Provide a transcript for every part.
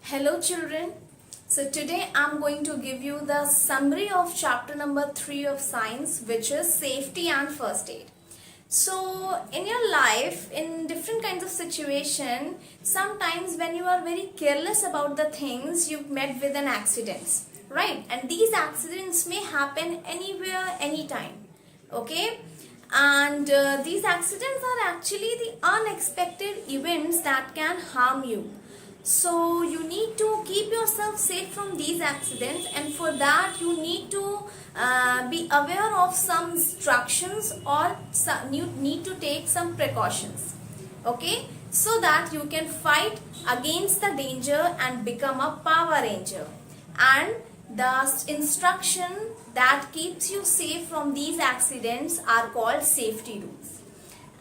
Hello children. So today I'm going to give you the summary of chapter number 3 of science, which is safety and first aid. So in your life, in different kinds of situation, sometimes when you are very careless about the things, you met with an accidents, right? And these accidents may happen anywhere, anytime, okay? And these accidents are actually the unexpected events that can harm you. So you need to keep yourself safe from these accidents, and for that you need to be aware of some instructions, or you need to take some precautions, okay, so that you can fight against the danger and become a Power Ranger. And the instruction that keeps you safe from these accidents are called safety rules.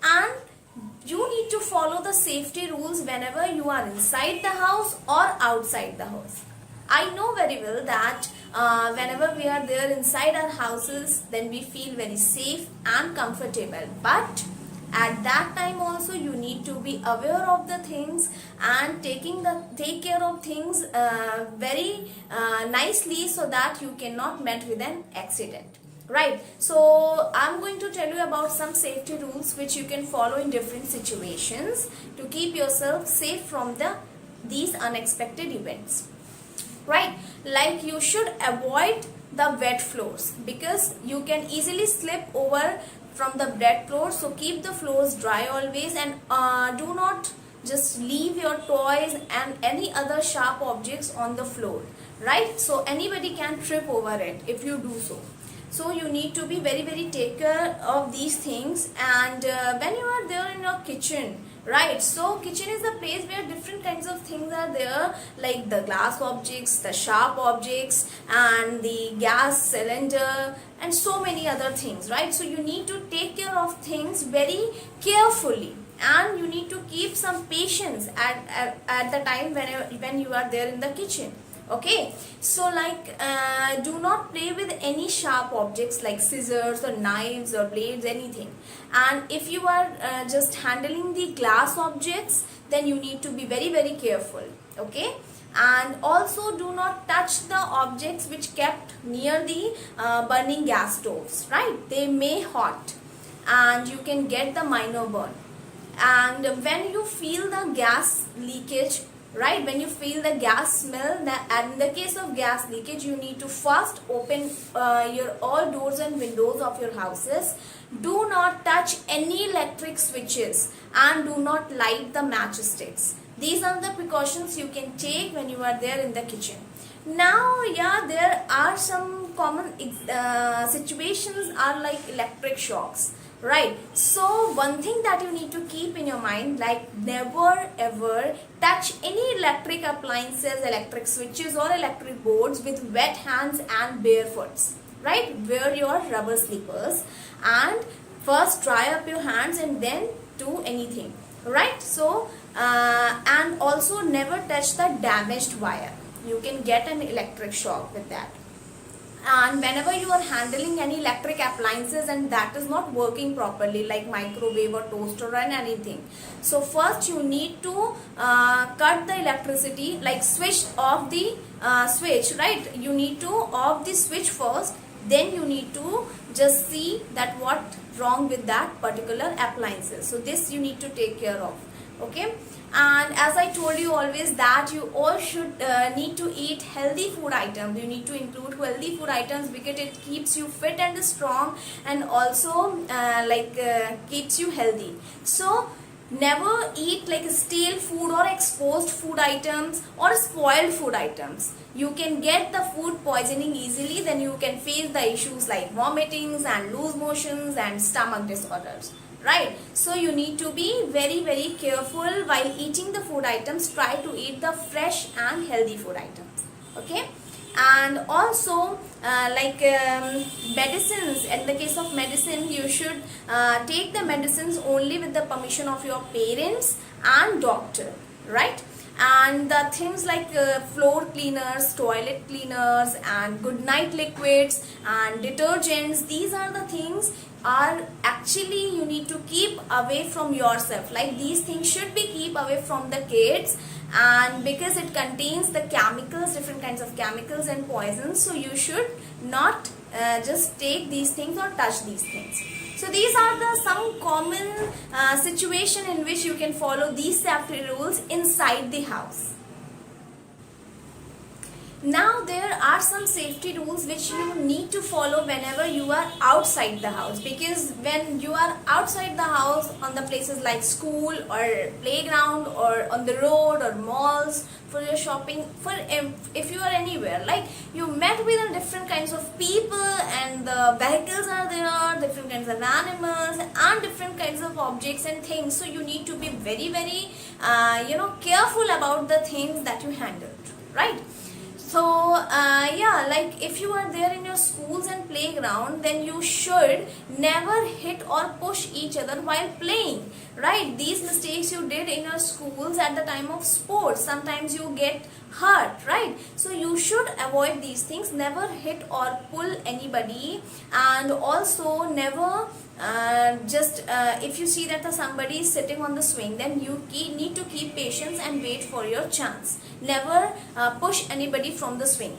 And you need to follow the safety rules whenever you are inside the house or outside the house. I know very well that whenever we are there inside our houses, then we feel very safe and comfortable. But at that time also you need to be aware of the things and take care of things very nicely, so that you cannot met with an accident. Right, so I'm going to tell you about some safety rules which you can follow in different situations to keep yourself safe from these unexpected events. Right, like you should avoid the wet floors, because you can easily slip over from the wet floors. So keep the floors dry always, and do not just leave your toys and any other sharp objects on the floor. Right, so anybody can trip over it if you do so. So you need to be very take care of these things. And when you are there in your kitchen, right, so kitchen is the place where different kinds of things are there, like the glass objects, the sharp objects, and the gas cylinder, and so many other things, right? So you need to take care of things very carefully, and you need to keep some patience at the time when you are there in the kitchen. Okay, so like do not play with any sharp objects like scissors or knives or blades, anything. And if you are just handling the glass objects, then you need to be very careful. Okay, and also do not touch the objects which kept near the burning gas stoves, right? They may hot and you can get the minor burn. And when you feel the gas leakage, right, when you feel the gas smell, and in the case of gas leakage, you need to first open your all doors and windows of your houses. Do not touch any electric switches, and do not light the matchsticks. These are the precautions you can take when you are there in the kitchen. Now, yeah, there are some common situations are like electric shocks. Right, so one thing that you need to keep in your mind, like never ever touch any electric appliances, electric switches or electric boards with wet hands and barefoot. Right, wear your rubber slippers and first dry up your hands and then do anything. Right, so and also never touch the damaged wire. You can get an electric shock with that. And whenever you are handling any electric appliances and that is not working properly, like microwave or toaster and anything, so first you need to cut the electricity, like switch off the switch, right? You need to off the switch first, then you need to just see that what wrong with that particular appliances. So this you need to take care of. Okay, and as I told you always that you all should need to eat healthy food items. You need to include healthy food items because it keeps you fit and strong, and also keeps you healthy. So never eat like stale food or exposed food items or spoiled food items. You can get the food poisoning easily, then you can face the issues like vomitings and loose motions and stomach disorders. Right, so you need to be very careful while eating the food items. Try to eat the fresh and healthy food items. Okay, and also medicines. In the case of medicine, you should take the medicines only with the permission of your parents and doctor. Right, and the things like floor cleaners, toilet cleaners, and good night liquids and detergents, these are the things are actually you need to keep away from yourself. Like these things should be keep away from the kids, and because it contains the chemicals, different kinds of chemicals and poisons, so you should not just take these things or touch these things. So these are the some common situation in which you can follow these safety rules inside the house. Now there are some safety rules which you need to follow whenever you are outside the house, because when you are outside the house on the places like school or playground or on the road or malls for your shopping, for if you are anywhere, like you met with different kinds of people and the vehicles are there, different kinds of animals and different kinds of objects and things, so you need to be very careful about the things that you handle, right? So yeah, like if you are there in your schools and playground, then you should never hit or push each other while playing, right? These mistakes you did in your schools at the time of sports, sometimes you get hurt, right? So you should avoid these things, never hit or pull anybody, and also never if you see that somebody is sitting on the swing, then you need to keep patience and wait for your chance. Never push anybody from the swing.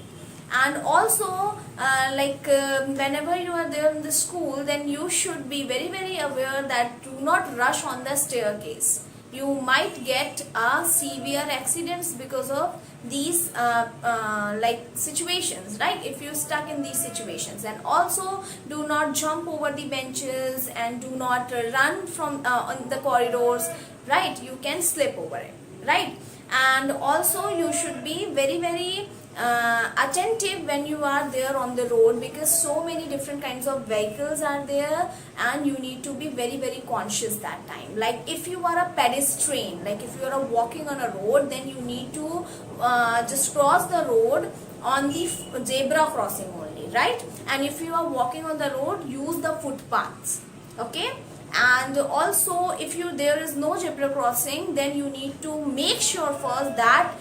And also whenever you are there in the school, then you should be very aware that do not rush on the staircase. You might get severe accidents because of these situations, right? If you're stuck in these situations. And also do not jump over the benches and do not run from on the corridors, right? You can slip over it, right? And also you should be very attentive when you are there on the road, because so many different kinds of vehicles are there and you need to be very conscious that time. Like if you are a pedestrian, like if you are walking on a road, then you need to just cross the road on the zebra crossing only, right? And if you are walking on the road, use the footpaths, okay? And also if there is no zebra crossing, then you need to make sure first that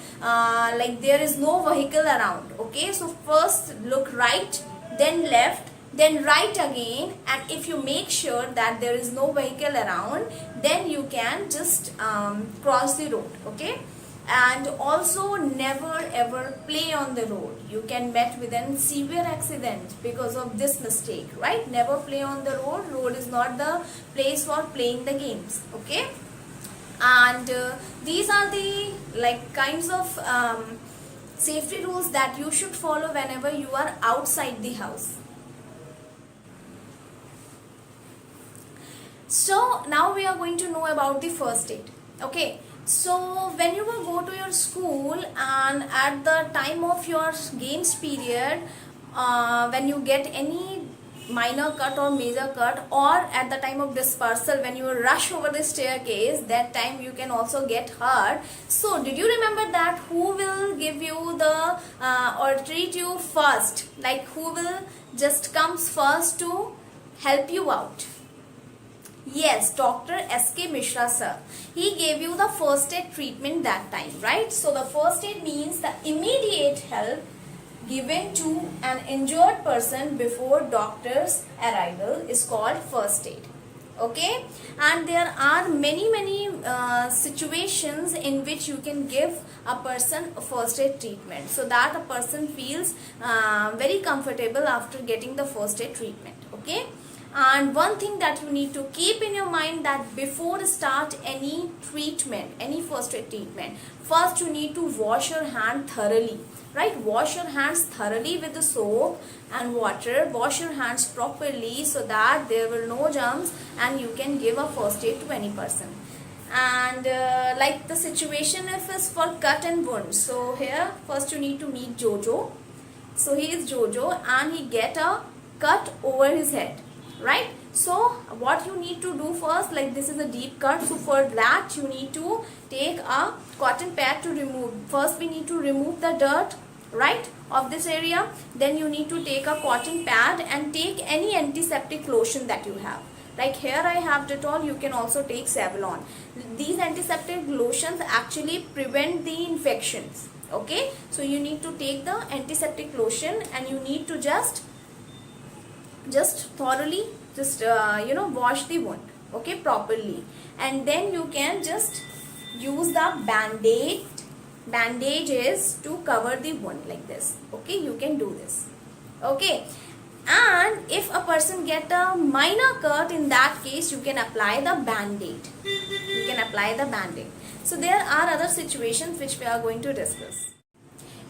there is no vehicle around, okay? So first look right, then left, then right again, and if you make sure that there is no vehicle around, then you can just cross the road, okay? And also never ever play on the road. You can met with a severe accident because of this mistake, right? Never play on the road. Road is not the place for playing the games, okay? And these are the kinds of safety rules that you should follow whenever you are outside the house. So now we are going to know about the first aid, okay? So when you will go to your school and at the time of your games period, when you get any minor cut or major cut, or at the time of dispersal when you rush over the staircase, that time you can also get hurt. So did you remember that who will give you the or treat you first, like who will just comes first to help you out? Yes, Dr. S.K. Mishra sir. He gave you the first aid treatment that time, right? So the first aid means the immediate help given to an injured person before doctor's arrival is called first aid, okay? And there are many situations in which you can give a person a first aid treatment, so that a person feels very comfortable after getting the first aid treatment, okay? And one thing that you need to keep in your mind, that before start any treatment, any first aid treatment, first you need to wash your hand thoroughly, right? Wash your hands thoroughly with the soap and water. Wash your hands properly so that there will no germs and you can give a first aid to any person. And like the situation if is for cut and wound, so here first you need to meet Jojo. So he is Jojo and he get a cut over his head, right? So what you need to do first, like this is a deep cut, so for that you need to take a cotton pad to remove. First we need to remove the dirt, right, of this area. Then you need to take a cotton pad and take any antiseptic lotion that you have. Like here I have Dettol, you can also take Savlon. These antiseptic lotions actually prevent the infections, okay? So you need to take the antiseptic lotion and you need to just thoroughly wash the wound, okay, properly. And then you can just use the band-aid bandages to cover the wound like this. Okay, you can do this. Okay, and if a person get a minor cut, in that case you can apply the band-aid. You can apply the band-aid. So there are other situations which we are going to discuss.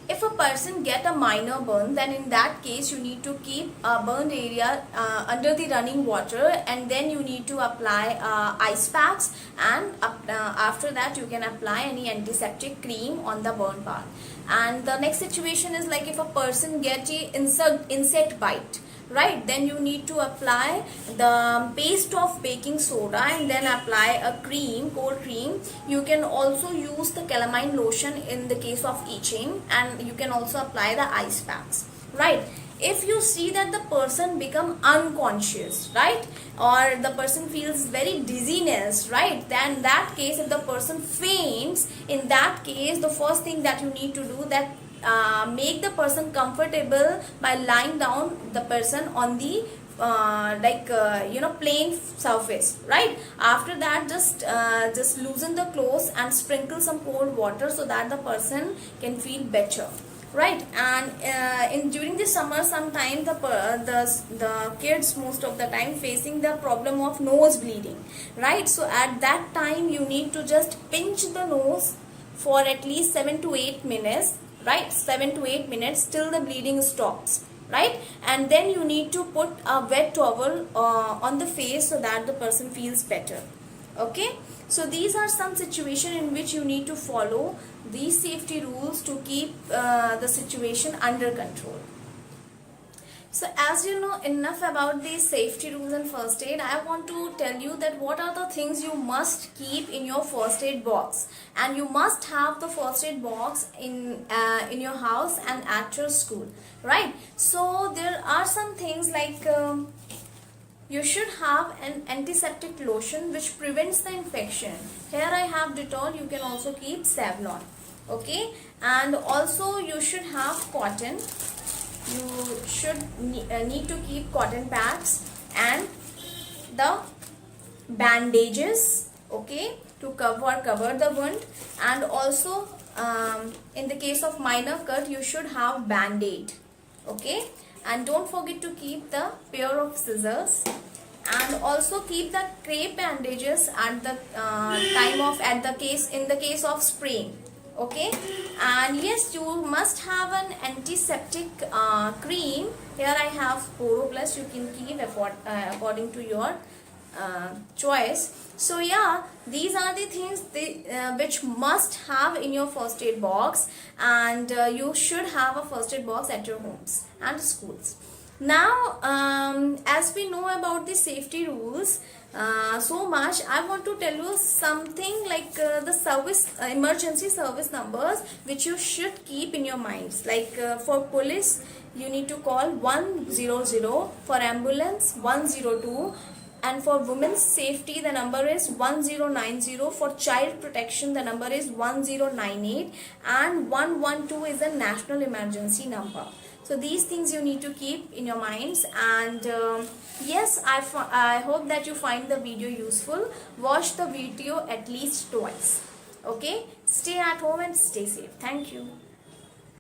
If a person get a minor burn, then in that case you need to keep a burned area under the running water, and then you need to apply ice packs, and after that you can apply any antiseptic cream on the burn part. And the next situation is like if a person get a insect bite, right, then you need to apply the paste of baking soda and then apply a cream, cold cream. You can also use the calamine lotion in the case of itching, and you can also apply the ice packs, right. If you see that the person become unconscious, right, or the person feels very dizziness, right, then that case, if the person faints, in that case the first thing that you need to do, that make the person comfortable by lying down the person on the plain surface, right. After that just loosen the clothes and sprinkle some cold water so that the person can feel better, right. And during the summer, sometimes the kids most of the time facing the problem of nose bleeding, right. So at that time you need to just pinch the nose for at least 7 to 8 minutes, right, 7 to 8 minutes till the bleeding stops, right. And then you need to put a wet towel on the face so that the person feels better. Okay, so these are some situations in which you need to follow these safety rules to keep the situation under control. So as you know enough about these safety rules and first aid, I want to tell you that what are the things you must keep in your first aid box. And you must have the first aid box in your house and at your school, right. So there are some things like you should have an antiseptic lotion which prevents the infection. Here I have Dettol, you can also keep Savlon. Okay, and also you should have cotton. You should need to keep cotton pads and the bandages, okay, to cover the wound. And also in the case of minor cut, you should have band-aid. Okay, and don't forget to keep the pair of scissors, and also keep the crepe bandages at the in the case of sprain. Okay, and yes, you must have an antiseptic cream. Here I have Poro Plus, you can keep according to your choice. So yeah, these are the things which must have in your first aid box, and you should have a first aid box at your homes and schools. Now as we know about the safety rules so much, I want to tell you something like the emergency service numbers which you should keep in your minds. Like for police, you need to call 100, for ambulance 102, and for women's safety the number is 1090, for child protection the number is 1098, and 112 is a national emergency number. So these things you need to keep in your minds. And yes, I hope that you find the video useful. Watch the video at least twice. Okay, stay at home and stay safe. Thank you.